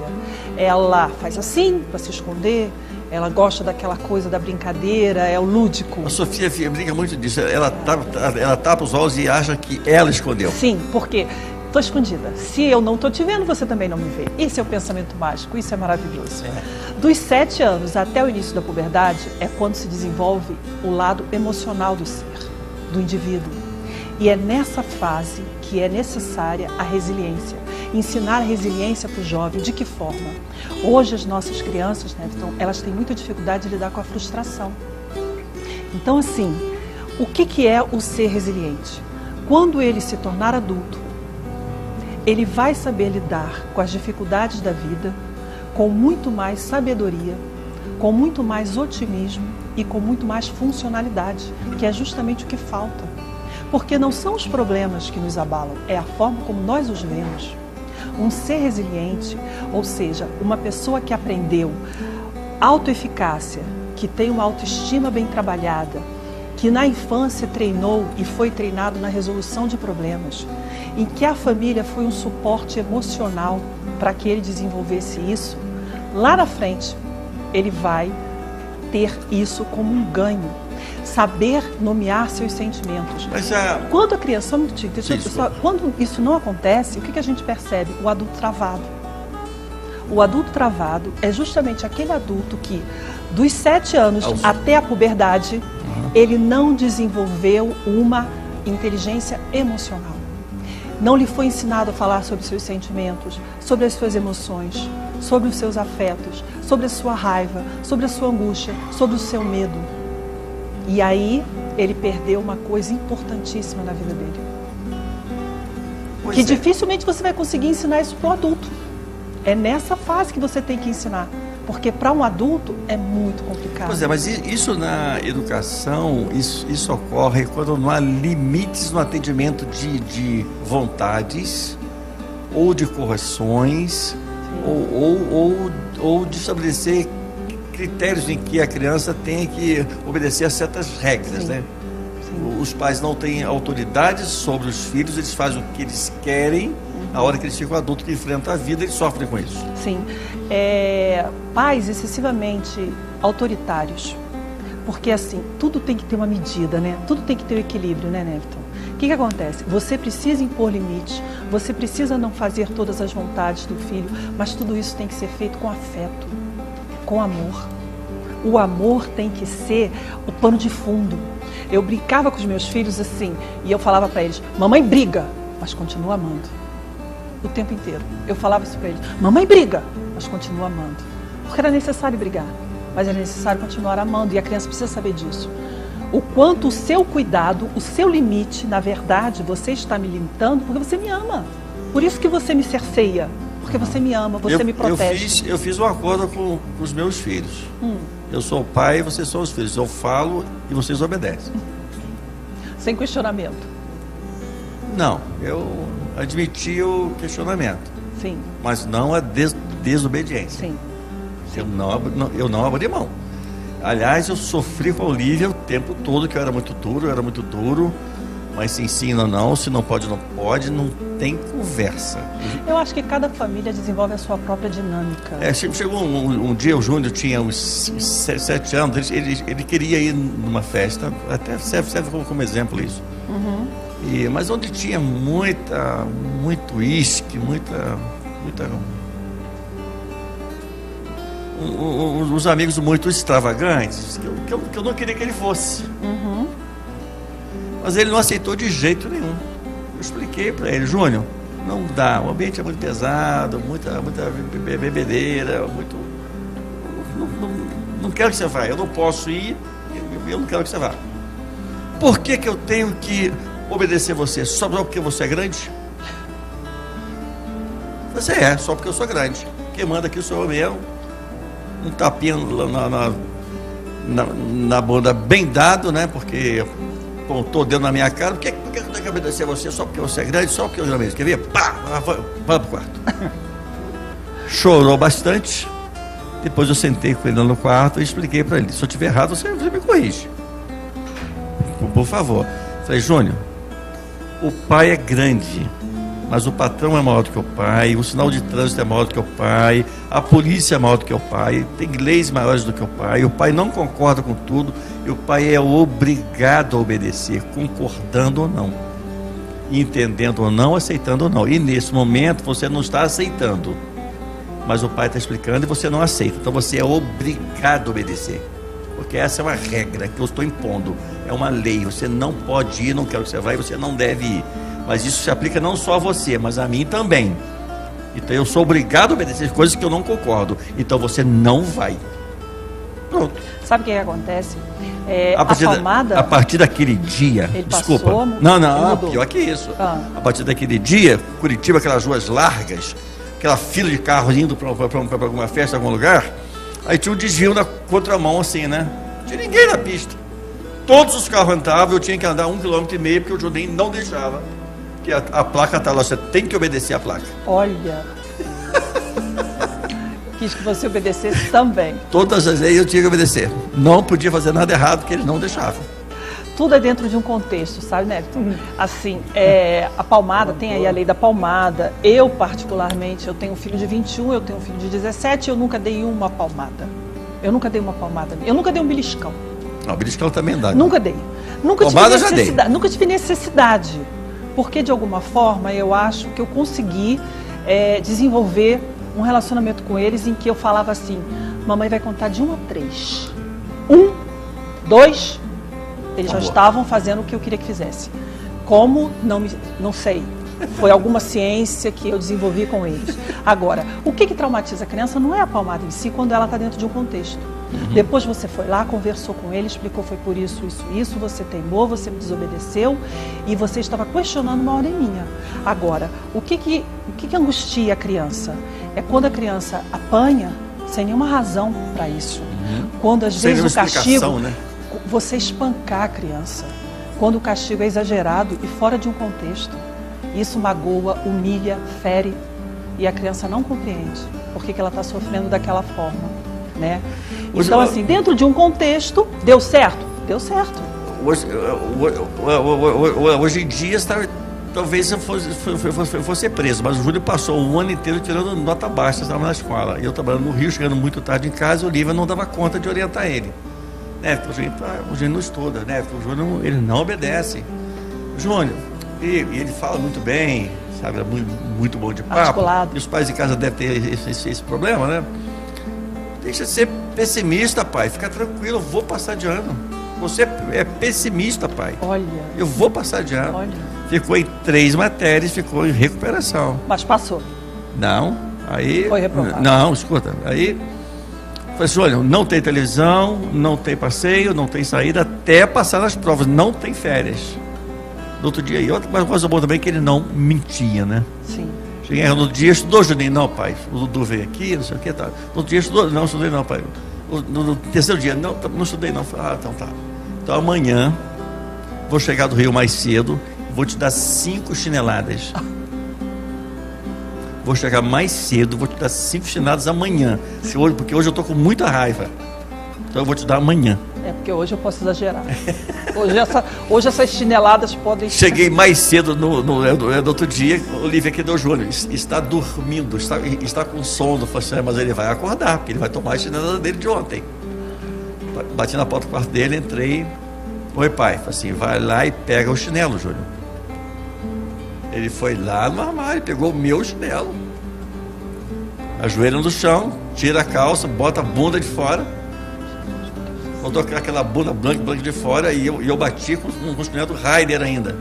Ela faz assim para se esconder, ela gosta daquela coisa da brincadeira, é o lúdico. A Sofia brinca muito disso, ela tapa os olhos e acha que ela escondeu. Sim, porque estou escondida. Se eu não estou te vendo, você também não me vê. Esse é o pensamento mágico, isso é maravilhoso. Dos 7 anos até o início da puberdade é quando se desenvolve o lado emocional do ser, do indivíduo. E é nessa fase que é necessária a resiliência. Ensinar a resiliência para o jovem. De que forma? Hoje as nossas crianças, né, elas têm muita dificuldade de lidar com a frustração. Então, assim, o que é o ser resiliente? Quando ele se tornar adulto, ele vai saber lidar com as dificuldades da vida com muito mais sabedoria, com muito mais otimismo e com muito mais funcionalidade, que é justamente o que falta. Porque não são os problemas que nos abalam, é a forma como nós os vemos. Um ser resiliente, ou seja, uma pessoa que aprendeu autoeficácia, que tem uma autoestima bem trabalhada, que na infância treinou e foi treinado na resolução de problemas, em que a família foi um suporte emocional para que ele desenvolvesse isso, lá na frente ele vai ter isso como um ganho. Saber nomear seus sentimentos. Quando a criança, só um minutinho, quando isso não acontece, o que a gente percebe? O adulto travado. O adulto travado é justamente aquele adulto que, dos 7 anos até a puberdade, ele não desenvolveu uma inteligência emocional. Não lhe foi ensinado a falar sobre seus sentimentos, sobre as suas emoções, sobre os seus afetos, sobre a sua raiva, sobre a sua angústia, sobre o seu medo. E aí ele perdeu uma coisa importantíssima na vida dele. Dificilmente você vai conseguir ensinar isso para o adulto. É nessa fase que você tem que ensinar. Porque para um adulto é muito complicado. Pois é, mas isso na educação, isso ocorre quando não há limites no atendimento de vontades, ou de correções, ou de estabelecer critérios em que a criança tem que obedecer a certas regras, né? Os pais não têm autoridade sobre os filhos, eles fazem o que eles querem. Na hora que eles ficam adultos, que enfrentam a vida, eles sofrem com isso. Sim. Pais excessivamente autoritários. Porque, assim, tudo tem que ter uma medida, né? Tudo tem que ter um equilíbrio, né, Neviton? O que acontece? Você precisa impor limites, você precisa não fazer todas as vontades do filho, mas tudo isso tem que ser feito com afeto, com amor. O amor tem que ser o pano de fundo. Eu brincava com os meus filhos assim, e eu falava para eles, mamãe briga, mas continua amando. O tempo inteiro. Eu falava isso para eles, mamãe briga, mas continua amando. Porque era necessário brigar, mas era necessário continuar amando, e a criança precisa saber disso. O quanto o seu cuidado, o seu limite, na verdade, você está me limitando porque você me ama. Por isso que você me cerceia, porque você me ama, você me protege. Eu fiz um acordo com os meus filhos. Eu sou o pai e vocês são os filhos. Eu falo e vocês obedecem. Sem questionamento. Não, eu admiti o questionamento. Sim. Mas não a desobediência. Sim. Eu não abri mão. Aliás, eu sofri com a Olivia o tempo todo, que eu era muito duro, mas se ensina não, se não pode, não pode, não tem conversa. Eu acho que cada família desenvolve a sua própria dinâmica. Chegou um dia, o Júnior tinha uns 7 anos, ele queria ir numa festa, até serve como exemplo isso. Uhum. Mas onde tinha muito uísque, os amigos muito extravagantes, que eu não queria que ele fosse. Uhum. Mas ele não aceitou de jeito nenhum. Eu expliquei para ele, Júnior, não dá, o ambiente é muito pesado, muita bebedeira, não quero que você vá, eu não posso ir, eu não quero que você vá. Por que eu tenho que obedecer você? Só porque você é grande? Você é, só porque eu sou grande. Quem manda aqui sou eu mesmo. Um tapinha na bunda bem dado, né? Porque pontou o dedo na minha cara. Por que eu tenho que obedecer a você só porque você é grande? Só porque eu já mesmo. Quer ver? Pá! Vai pro quarto. Chorou bastante. Depois eu sentei com ele no quarto e expliquei para ele. Se eu estiver errado, você me corrige. Por favor. Falei, Júnior, o pai é grande, mas o patrão é maior do que o pai, o sinal de trânsito é maior do que o pai, a polícia é maior do que o pai, tem leis maiores do que o pai não concorda com tudo, e o pai é obrigado a obedecer, concordando ou não, entendendo ou não, aceitando ou não. E nesse momento você não está aceitando, mas o pai está explicando e você não aceita, então você é obrigado a obedecer. Porque essa é uma regra que eu estou impondo, é uma lei, você não pode ir, não quero que você vá e você não deve ir. Mas isso se aplica não só a você, mas a mim também. Então eu sou obrigado a obedecer coisas que eu não concordo, então você não vai. Pronto. Sabe o que acontece? A partir daquele dia, desculpa. Passou, não, pior que isso. A partir daquele dia, Curitiba, aquelas ruas largas, aquela fila de carros indo para alguma festa, algum lugar, aí tinha um desvio na contramão assim, né? Não tinha ninguém na pista. Todos os carros andavam, eu tinha que andar 1,5 km, porque o Juninho não deixava. Que a placa está lá, você tem que obedecer a placa. Olha. Quis que você obedecesse também. Todas as leis eu tinha que obedecer. Não podia fazer nada errado, porque eles não deixavam. Tudo é dentro de um contexto, sabe, né? Assim, a palmada, tem aí a lei da palmada. Eu, particularmente, eu tenho um filho de 21, eu tenho um filho de 17, eu nunca dei uma palmada. Eu nunca dei um beliscão. Não, beliscão também dá. Nunca dei. Nunca tive necessidade. Porque, de alguma forma, eu acho que eu consegui desenvolver um relacionamento com eles em que eu falava assim, mamãe vai contar de 1 a 3. 1, 2, eles já estavam fazendo o que eu queria que fizesse. Como? Não sei. Foi alguma ciência que eu desenvolvi com eles. Agora, o que traumatiza a criança não é a palmada em si, quando ela está dentro de um contexto. Depois você foi lá, conversou com ele, explicou, foi por isso, você teimou, você me desobedeceu e você estava questionando uma ordem minha. Agora, o que angustia a criança? É quando a criança apanha sem nenhuma razão para isso. Quando às vezes o castigo, né? Você espancar a criança, quando o castigo é exagerado e fora de um contexto, isso magoa, humilha, fere e a criança não compreende por que ela está sofrendo daquela forma. Né? Então, assim, dentro de um contexto, deu certo? Deu certo. Hoje em dia, talvez eu fosse preso, mas o Júlio passou um ano inteiro tirando nota baixa, estava na escola. E eu trabalhando no Rio, chegando muito tarde em casa, o Olivia não dava conta de orientar ele. Né? O Júnior não estuda, né? O Júnior, ele não obedece. O Júnior, ele fala muito bem, sabe? É muito bom de papo. Articulado. E os pais em casa devem ter esse problema, né? Deixa de ser pessimista, pai. Fica tranquilo, eu vou passar de ano. Você é pessimista, pai. Olha. Eu vou passar de ano. Olha. Ficou em 3 matérias, ficou em recuperação. Mas passou? Não. Aí. Foi reprovado. Não, escuta. Aí. Falei assim, olha, não tem televisão, não tem passeio, não tem saída, até passar nas provas. Não tem férias. No outro dia, e outra coisa boa também, que ele não mentia, né? Sim. Cheguei no dia, estudou, Juninho? Não, pai. O Dudu veio aqui, não sei o que, tá. No outro dia, estudou? Não, estudei não, pai. No terceiro dia, não estudei não. Ah, então tá. Então amanhã, vou chegar do Rio mais cedo, vou te dar 5 chineladas. Vou chegar mais cedo, vou te dar 5 chineladas amanhã. Porque hoje eu tô com muita raiva. Então eu vou te dar amanhã. É, porque hoje eu posso exagerar. Hoje essas chineladas podem... Cheguei mais cedo no outro dia, Olivia aqui deu Júnior, está dormindo, está com sono. Falei assim, mas ele vai acordar, porque ele vai tomar a chinelada dele de ontem. Bati na porta do quarto dele, entrei. Oi, pai. Falei assim, vai lá e pega o chinelo, Júnior. Ele foi lá no armário, pegou o meu chinelo, ajoelha no chão, tira a calça, bota a bunda de fora, botou aquela bunda branca de fora, e eu bati com o chinelo do Raider ainda.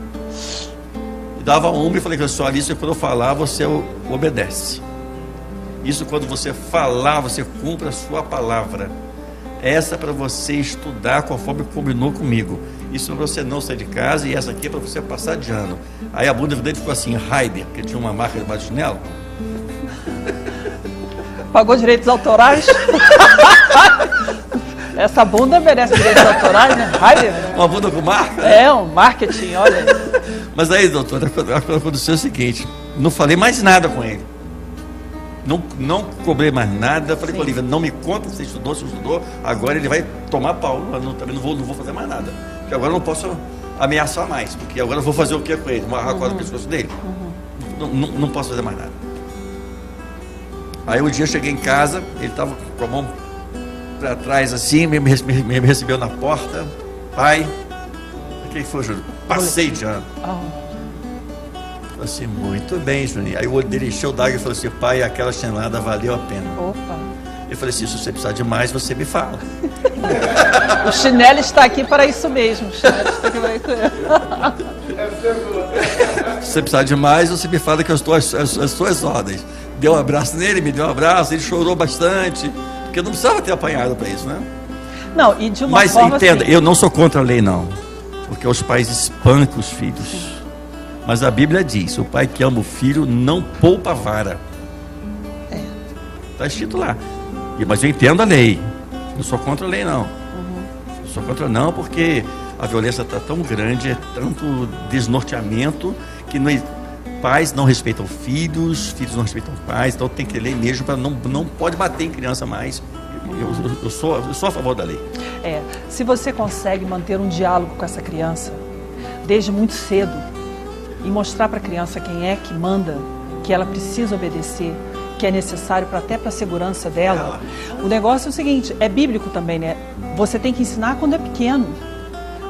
E dava uma e falei, só Alice, quando eu falar, você obedece. Isso quando você falar, você cumpre a sua palavra. Essa é para você estudar conforme combinou comigo. Isso é para você não sair de casa, e essa aqui é para você passar de ano. Aí a bunda dele ficou assim, Raider, porque tinha uma marca debaixo do chinelo. Pagou direitos autorais? Essa bunda merece direitos autorais, né? Raider? Uma bunda com marca? É, um marketing, olha aí. Mas aí, doutora, aconteceu o seguinte, não falei mais nada com ele. Não cobrei mais nada. Falei para Olivia, não me conta se estudou, agora ele vai tomar pau. Eu também não vou fazer mais nada. Porque agora eu não posso ameaçar mais, porque agora eu vou fazer o que com ele? Amarrar a corda no pescoço dele? Não posso fazer mais nada. Aí um dia eu cheguei em casa, ele estava com a mão para trás assim, me recebeu na porta. Pai, o que foi, Júlio? Passei de ano. Falei assim, muito bem, Juninho. Aí o olho dele encheu d'água e falou assim, pai, aquela chinelada valeu a pena. Opa. Eu falei assim, se você precisar de mais, você me fala. O chinelo está aqui para isso mesmo. O chinelo está aqui para isso mesmo. Se você precisar de mais, você me fala que eu estou às suas ordens. Deu um abraço nele, me deu um abraço, ele chorou bastante, porque eu não precisava ter apanhado para isso, né? Não, e de uma forma... Mas entenda, assim... eu não sou contra a lei, não. Porque os pais espancam os filhos. Mas a Bíblia diz, o pai que ama o filho não poupa a vara. Está escrito lá. Mas eu entendo a lei. Não sou contra a lei, não. Não sou contra não, porque a violência está tão grande, é tanto desnorteamento, que pais não respeitam filhos, filhos não respeitam pais, então tem que ter lei mesmo, para não pode bater em criança mais. Eu sou a favor da lei. Se você consegue manter um diálogo com essa criança desde muito cedo e mostrar para a criança quem é que manda, que ela precisa obedecer, que é necessário até para a segurança dela. O negócio é o seguinte, é bíblico também, né? Você tem que ensinar quando é pequeno.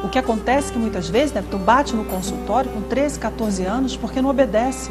O que acontece é que muitas vezes, né, tu bate no consultório com 13, 14 anos porque não obedece.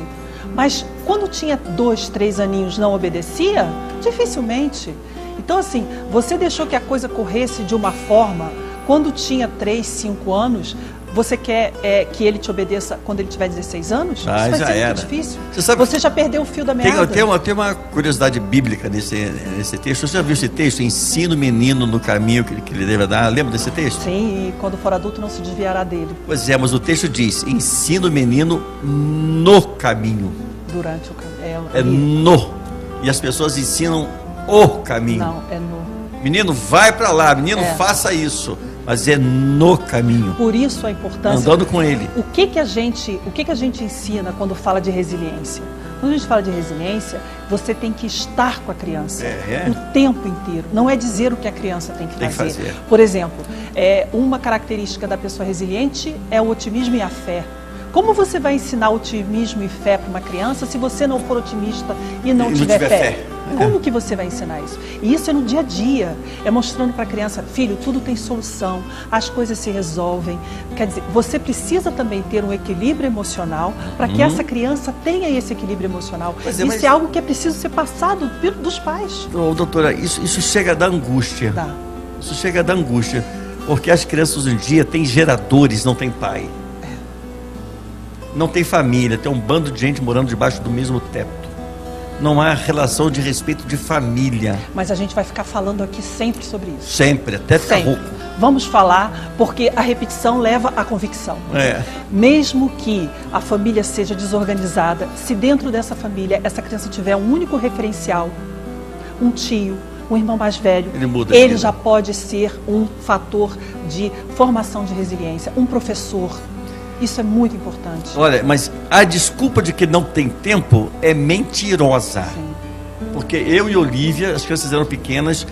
Mas quando tinha 2, 3 aninhos não obedecia, dificilmente. Então assim, você deixou que a coisa corresse de uma forma, quando tinha 3, 5 anos, você quer que ele te obedeça quando ele tiver 16 anos? Isso vai já ser era. muito difícil. Você já perdeu o fio da meada. Tem uma curiosidade bíblica nesse texto. Você já viu esse texto? Ensina o menino no caminho que ele deve dar. Lembra desse texto? Sim, e quando for adulto não se desviará dele. Pois é, mas o texto diz, ensina o menino no caminho. Durante o caminho. É no. E as pessoas ensinam o caminho. Não, é no. Menino, vai para lá. Menino, faça isso. Mas é no caminho. Por isso a importância... Andando com ele. O que a gente ensina quando fala de resiliência? Quando a gente fala de resiliência, você tem que estar com a criança o tempo inteiro. Não é dizer o que a criança tem que fazer. Por exemplo, uma característica da pessoa resiliente é o otimismo e a fé. Como você vai ensinar otimismo e fé para uma criança se você não for otimista e não tiver fé? Como que você vai ensinar isso? E isso é no dia a dia, é mostrando para a criança, filho, tudo tem solução, as coisas se resolvem. Quer dizer, você precisa também ter um equilíbrio emocional para que essa criança tenha esse equilíbrio emocional. Isso é algo que é preciso ser passado dos pais. Doutora, isso chega a dar angústia. Isso chega a dar angústia, porque as crianças hoje em dia têm geradores, não têm pai. Não tem família, tem um bando de gente morando debaixo do mesmo teto. Não há relação de respeito de família. Mas a gente vai ficar falando aqui sempre sobre isso. Sempre, até ficar rouco. Vamos falar, porque a repetição leva à convicção. Mesmo que a família seja desorganizada, se dentro dessa família essa criança tiver um único referencial, um tio, um irmão mais velho, ele já pode ser um fator de formação de resiliência, um professor. Isso é muito importante. Olha, mas a desculpa de que não tem tempo é mentirosa. Porque eu e Olivia, as crianças eram pequenas,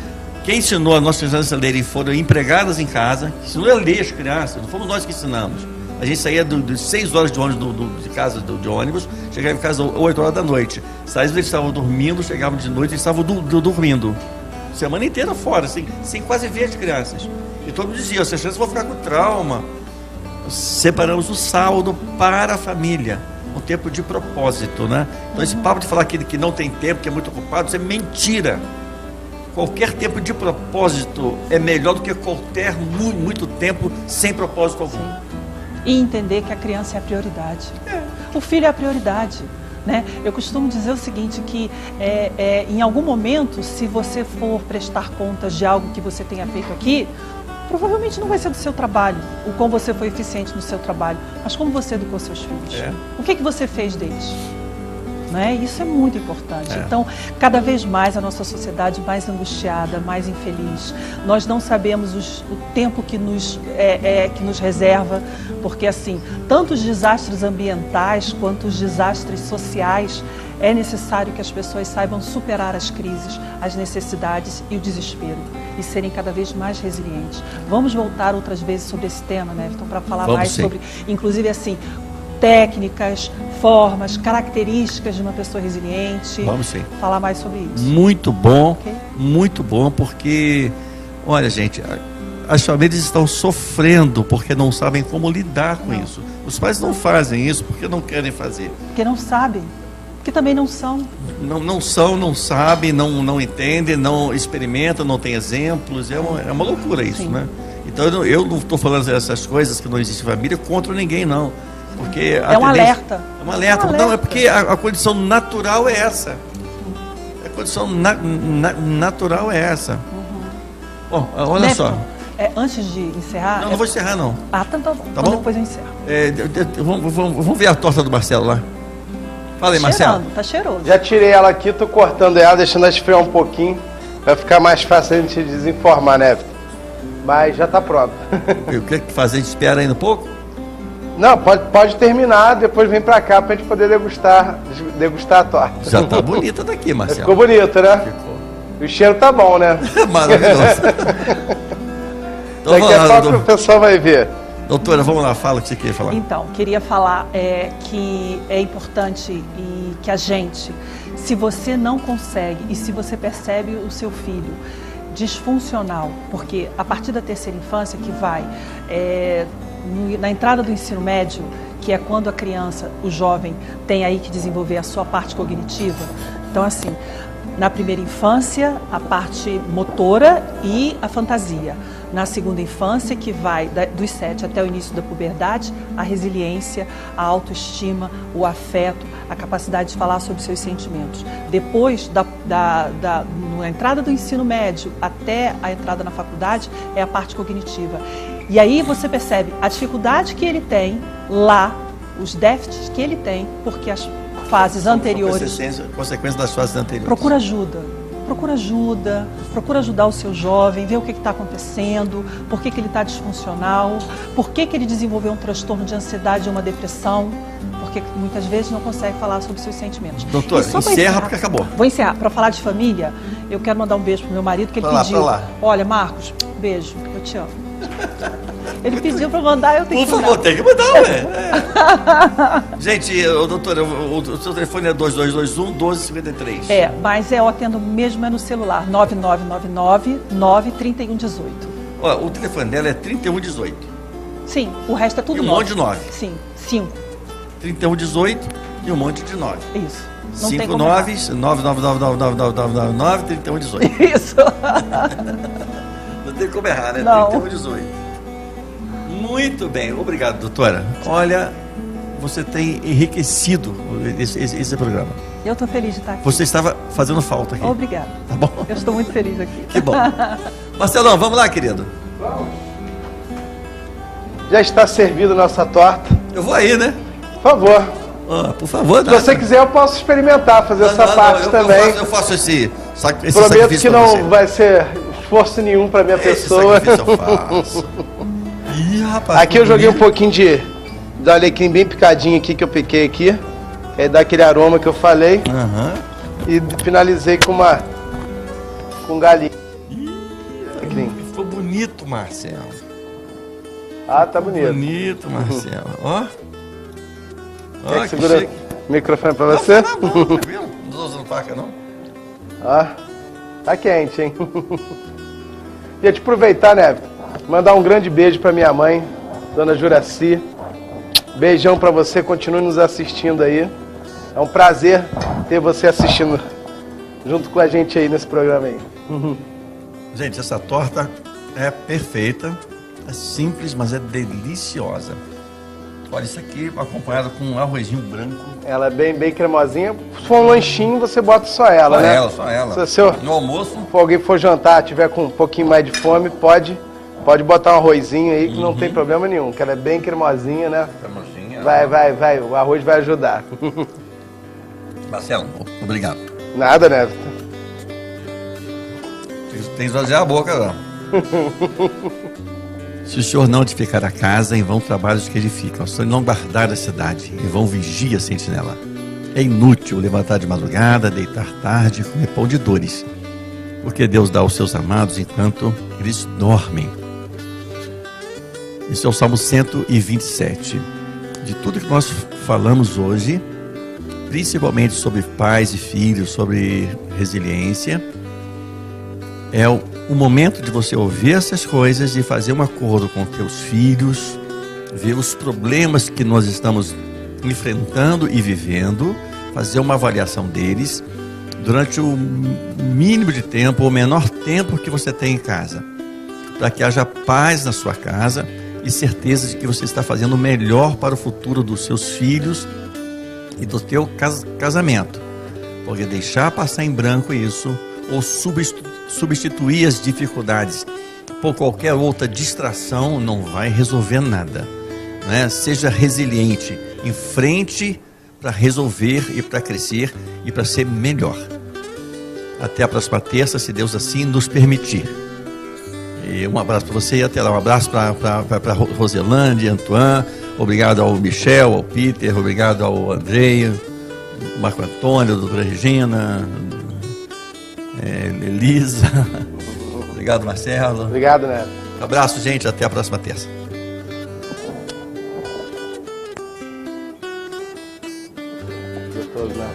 Quem ensinou as nossas crianças a lerem foram empregadas em casa, ensinou a ler as crianças, não fomos nós que ensinamos. A gente saía de 6 horas de ônibus de casa de ônibus, chegava em casa às 8 horas da noite. Às vezes eles estavam dormindo, chegavam de noite, eles estavam dormindo. Semana inteira fora, sem quase ver as crianças. E todo mundo dizia, essas crianças vão ficar com trauma. Separamos o saldo para a família, um tempo de propósito, né? Então esse papo de falar que não tem tempo, que é muito ocupado, isso é mentira. Qualquer tempo de propósito é melhor do que qualquer muito tempo sem propósito algum. E entender que a criança é a prioridade. O filho é a prioridade. Né? Eu costumo dizer o seguinte, que em algum momento, se você for prestar contas de algo que você tenha feito aqui, provavelmente não vai ser do seu trabalho, o como você foi eficiente no seu trabalho, mas como você educou seus filhos. O que você fez deles? Né? Isso é muito importante. Então, cada vez mais a nossa sociedade mais angustiada, mais infeliz. Nós não sabemos o tempo que nos reserva, porque assim, tanto os desastres ambientais quanto os desastres sociais, é necessário que as pessoas saibam superar as crises, as necessidades e o desespero e serem cada vez mais resilientes. Vamos voltar outras vezes sobre esse tema, né, Everton, para falar mais sobre, inclusive assim, técnicas, formas, características de uma pessoa resiliente. Vamos sim. Falar mais sobre isso. Muito bom, muito bom, porque, olha gente, as famílias estão sofrendo porque não sabem como lidar com isso. Os pais não fazem isso porque não querem fazer. Porque não sabem, porque também não são. Não sabem, não entendem, não experimentam, não têm exemplos. É uma loucura isso, né? Então eu não estou falando essas coisas que não existe família contra ninguém, não. Porque é um alerta. É um alerta. Não, é porque a condição natural é essa. A condição natural é essa. Bom, olha Neto, só. Antes de encerrar... Não vou encerrar, não. Ah, então tá bom. Tá bom? Depois eu encerro. Vamos ver a torta do Marcelo lá. Fala aí, Marcelo. Tá cheiroso. Já tirei ela aqui, tô cortando ela, deixando ela esfriar um pouquinho. Vai ficar mais fácil a gente desenformar, né? Mas já tá pronto. O que fazer? A gente espera ainda um pouco? Não, pode terminar, depois vem pra cá pra gente poder degustar a torta. Já tá bonita daqui, Marcelo. Ficou bonita, né? Ficou. O cheiro tá bom, né? Maravilhoso. Então, daqui a pouco o pessoal vai ver. Doutora, vamos lá, fala o que você queria falar. Então, queria falar que é importante e que a gente, se você não consegue e se você percebe o seu filho disfuncional, porque a partir da terceira infância que vai... na entrada do ensino médio, que é quando a criança, o jovem, tem aí que desenvolver a sua parte cognitiva. Então, assim, na primeira infância, a parte motora e a fantasia. Na segunda infância, que vai dos 7 até o início da puberdade, a resiliência, a autoestima, o afeto, a capacidade de falar sobre seus sentimentos. Depois, na entrada do ensino médio até a entrada na faculdade, é a parte cognitiva. E aí você percebe a dificuldade que ele tem lá, os déficits que ele tem, porque as fases anteriores... Consequência das fases anteriores. Procura ajuda. Procura ajudar o seu jovem, ver o que está acontecendo, por que ele está disfuncional, por que ele desenvolveu um transtorno de ansiedade ou uma depressão, porque muitas vezes não consegue falar sobre seus sentimentos. Doutora, encerra porque acabou. Vou encerrar. Para falar de família, eu quero mandar um beijo pro meu marido, que ele pediu. Olha, Marcos, beijo, eu te amo. Ele pediu para mandar, eu tenho que mandar. Por favor, tem que mandar, ué. Gente, doutora, o seu telefone é 2221-1253. Mas eu atendo mesmo no celular, 9999-93118. O telefone dela é 3118. Sim, o resto é tudo e um monte de 9. Sim, 5. 3118 e um monte de 9. Isso. 5 9 9999999 3118. Isso. Não tem como errar, né? Não. 3118. Muito bem, obrigado, doutora. Olha, você tem enriquecido esse programa. Eu estou feliz de estar aqui. Você estava fazendo falta aqui. Obrigada. Tá bom? Eu estou muito feliz aqui. Que bom. Marcelão, vamos lá, querido. Vamos. Já está servida a nossa torta. Eu vou aí, né? Por favor. Por favor. Se você quiser, eu posso experimentar, fazer essa parte também. Eu faço esse Prometo que não vai ser esforço nenhum para minha pessoa. Eu faço. Ih, rapaz, aqui eu joguei um pouquinho de alecrim bem picadinho aqui, que eu piquei aqui. É daquele aroma que eu falei. E finalizei com galinha. bonito, Marcelo. Ah, tá bonito. Bonito, Marcelo. Ó. Quer que segura o microfone pra você? Tá bom, tranquilo. Não tô usando faca, não. Ó, tá quente, hein? Queria te aproveitar, né? Mandar um grande beijo pra minha mãe, Dona Juraci. Beijão pra você, continue nos assistindo aí. É um prazer ter você assistindo junto com a gente aí nesse programa aí. Gente, essa torta é perfeita, é simples, mas é deliciosa. Olha, isso aqui acompanhado com um arrozinho branco. Ela é bem cremosinha. Se for um lanchinho, você bota só ela, Só né? ela, só ela. Se no almoço. Se alguém for jantar, tiver com um pouquinho mais de fome, pode botar um arrozinho aí, que não tem problema nenhum, que ela é bem cremosinha, né? Cremosinha. Vai, o arroz vai ajudar. Marcelo, obrigado. Nada, né? Tem que esvaziar a boca, não. Se o Senhor não edificar a casa, em vão trabalhos que edificam. Se não guardar a cidade, em vão vigia a sentinela. É inútil levantar de madrugada, deitar tarde, comer pão de dores, porque Deus dá aos seus amados enquanto eles dormem. Isso é o Salmo 127. De tudo que nós falamos hoje, principalmente sobre pais e filhos, sobre resiliência, é o momento de você ouvir essas coisas e fazer um acordo com teus filhos, ver os problemas que nós estamos enfrentando e vivendo, fazer uma avaliação deles durante o mínimo de tempo, ou o menor tempo que você tem em casa, para que haja paz na sua casa e certeza de que você está fazendo o melhor para o futuro dos seus filhos e do teu casamento. Porque deixar passar em branco isso, ou substituir as dificuldades por qualquer outra distração, não vai resolver nada, né? Seja resiliente, enfrente para resolver e para crescer e para ser melhor. Até a próxima terça, se Deus assim nos permitir. E um abraço para você e até lá. Um abraço para Roselândia, Antoine. Obrigado ao Michel, ao Peter, obrigado ao Andrei, Marco Antônio, a doutora Regina, Elisa. Obrigado, Marcelo. Obrigado, Neto. Abraço, gente. Até a próxima terça. Gostoso, né?